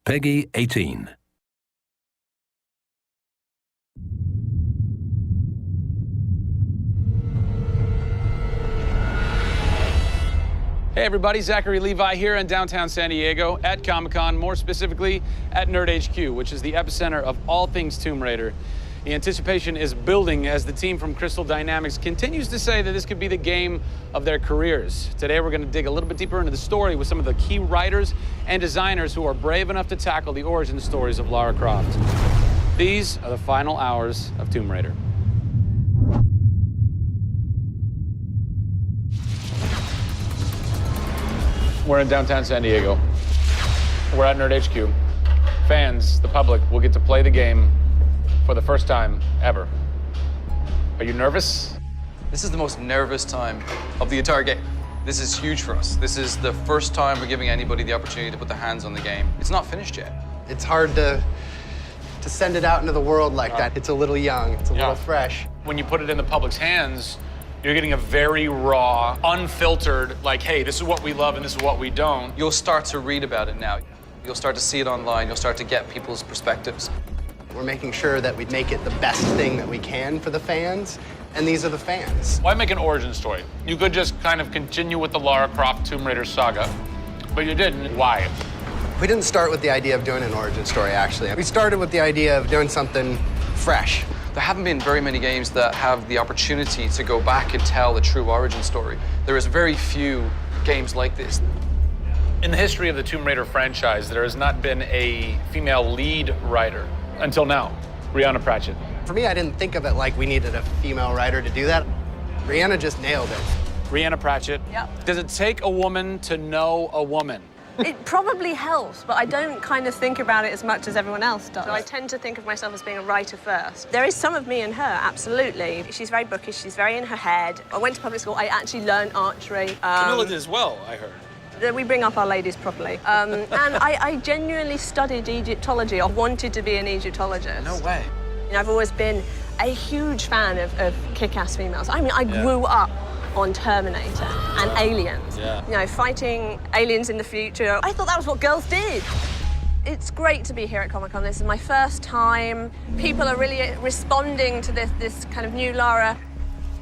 Peggy 18. Hey everybody, Zachary Levi here in downtown San Diego at Comic-Con, more specifically at Nerd HQ, which is the epicenter of all things Tomb Raider. The anticipation is building as the team from Crystal Dynamics continues to say that this could be the game of their careers. Today we're going to dig a little bit deeper into the story with some of the key writers and designers who are brave enough to tackle the origin stories of Lara Croft. These are the final hours of Tomb Raider. We're in downtown San Diego. We're at Nerd HQ. Fans, the public, will get to play the game for the first time ever. Are you nervous? This is the most nervous time of the entire game. This is huge for us. This is the first time we're giving anybody the opportunity to put their hands on the game. It's not finished yet. It's hard to send it out into the world like that. It's a little young, it's a little fresh. When you put it in the public's hands, you're getting a very raw, unfiltered, like, hey, this is what we love and this is what we don't. You'll start to read about it now. You'll start to see it online. You'll start to get people's perspectives. We're making sure that we make it the best thing that we can for the fans, and these are the fans. Why make an origin story? You could just kind of continue with the Lara Croft Tomb Raider saga, but you didn't. Why? We didn't start with the idea of doing an origin story, actually. We started with the idea of doing something fresh. There haven't been very many games that have the opportunity to go back and tell the true origin story. There is very few games like this. In the history of the Tomb Raider franchise, there has not been a female lead writer until now, Rhianna Pratchett. For me, I didn't think of it like we needed a female writer to do that. Rhianna just nailed it. Rhianna Pratchett. Yep. Does it take a woman to know a woman? It probably helps, but I don't kind of think about it as much as everyone else does. So I tend to think of myself as being a writer first. There is some of me in her, absolutely. She's very bookish, she's very in her head. I went to public school, I actually learned archery. Camilla did as well, I heard. We bring up our ladies properly. And I genuinely studied Egyptology. I wanted to be an Egyptologist. No way. You know, I've always been a huge fan of kick-ass females. I mean, I grew up on Terminator and Aliens. Yeah. You know, fighting aliens in the future. I thought that was what girls did. It's great to be here at Comic-Con. This is my first time. People are really responding to this kind of new Lara.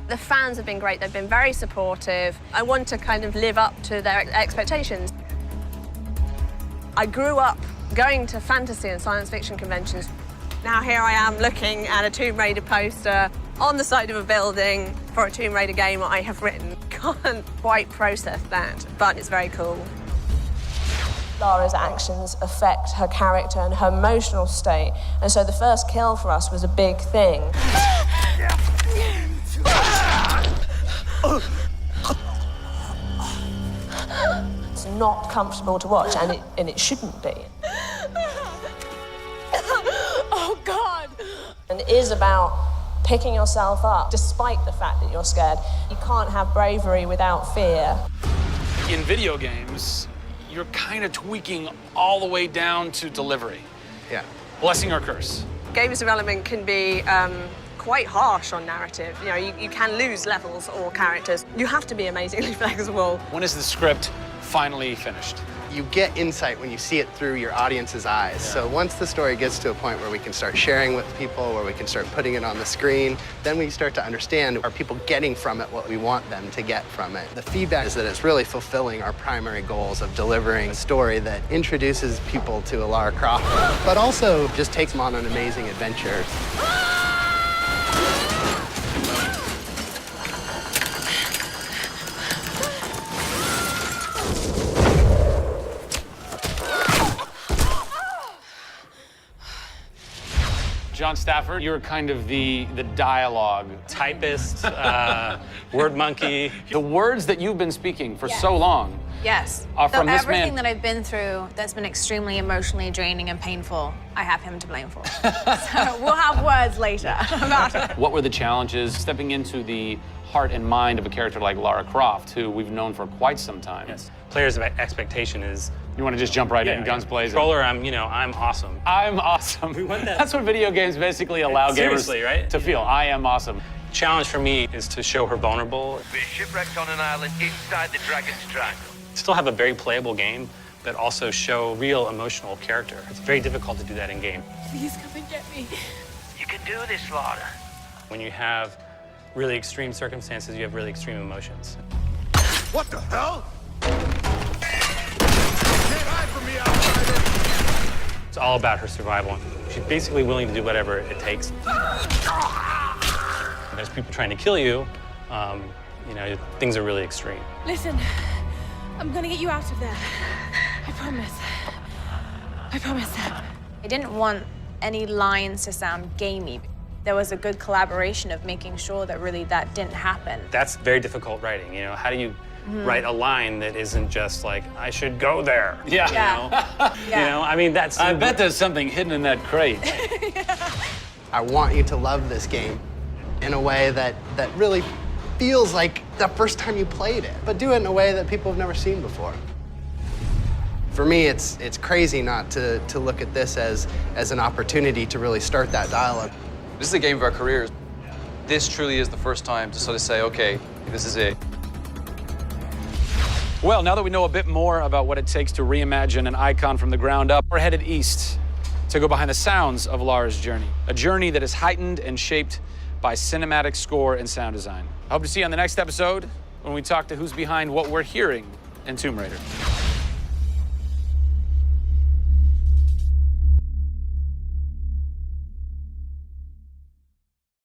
The fans have been great. They've been very supportive. I want to kind of live up to their expectations. I grew up going to fantasy and science fiction conventions. Now here I am looking at a Tomb Raider poster on the side of a building for a Tomb Raider game I have written. Can't quite process that, but it's very cool. Lara's actions affect her character and her emotional state, and so the first kill for us was a big thing. It's not comfortable to watch, and it shouldn't be. Oh, God! And it is about picking yourself up, despite the fact that you're scared. You can't have bravery without fear. In video games, you're kind of tweaking all the way down to delivery. Yeah. Blessing or curse. Games development can be quite harsh on narrative. You know, you can lose levels or characters. You have to be amazingly flexible. When is the script finally finished? You get insight when you see it through your audience's eyes. Yeah. So once the story gets to a point where we can start sharing with people, where we can start putting it on the screen, then we start to understand, are people getting from it what we want them to get from it? The feedback is that it's really fulfilling our primary goals of delivering a story that introduces people to a Lara Croft, but also just takes them on an amazing adventure. John Stafford, you're kind of the dialogue typist, word monkey. The words that you've been speaking for so long Yes. are from this everything man. that I've been through that's been extremely emotionally draining and painful, I have him to blame for. So we'll have words later about it. What were the challenges stepping into the heart and mind of a character like Lara Croft, who we've known for quite some time? Yes. Players' expectation is. You want to just jump right in, guns blazing? Controller, I'm awesome. I'm awesome. We want that. That's what video games basically allow Seriously, gamers right? to feel. I am awesome. Challenge for me is to show her vulnerable. We're shipwrecked on an island inside the Dragon's Triangle. Still have a very playable game, that also show real emotional character. It's very difficult to do that in game. Please come and get me. You can do this, Laura. When you have really extreme circumstances, you have really extreme emotions. What the hell? Can't hide from me, outsider! It's all about her survival. She's basically willing to do whatever it takes. There's people trying to kill you. You know, things are really extreme. Listen, I'm gonna get you out of there. I promise. I promise. I didn't want any lines to sound gamey. There was a good collaboration of making sure that really that didn't happen. That's very difficult writing, you know? How do you write a line that isn't just like, I should go there? Yeah. You know? Yeah. You know, I mean, that's... I bet there's something hidden in that crate. I want you to love this game in a way that really feels like the first time you played it, but do it in a way that people have never seen before. For me, it's crazy not to look at this as an opportunity to really start that dialogue. This is a game of our careers. This truly is the first time to sort of say, okay, this is it. Well, now that we know a bit more about what it takes to reimagine an icon from the ground up, we're headed east to go behind the sounds of Lara's journey, a journey that is heightened and shaped by cinematic score and sound design. I hope to see you on the next episode when we talk to who's behind what we're hearing in Tomb Raider.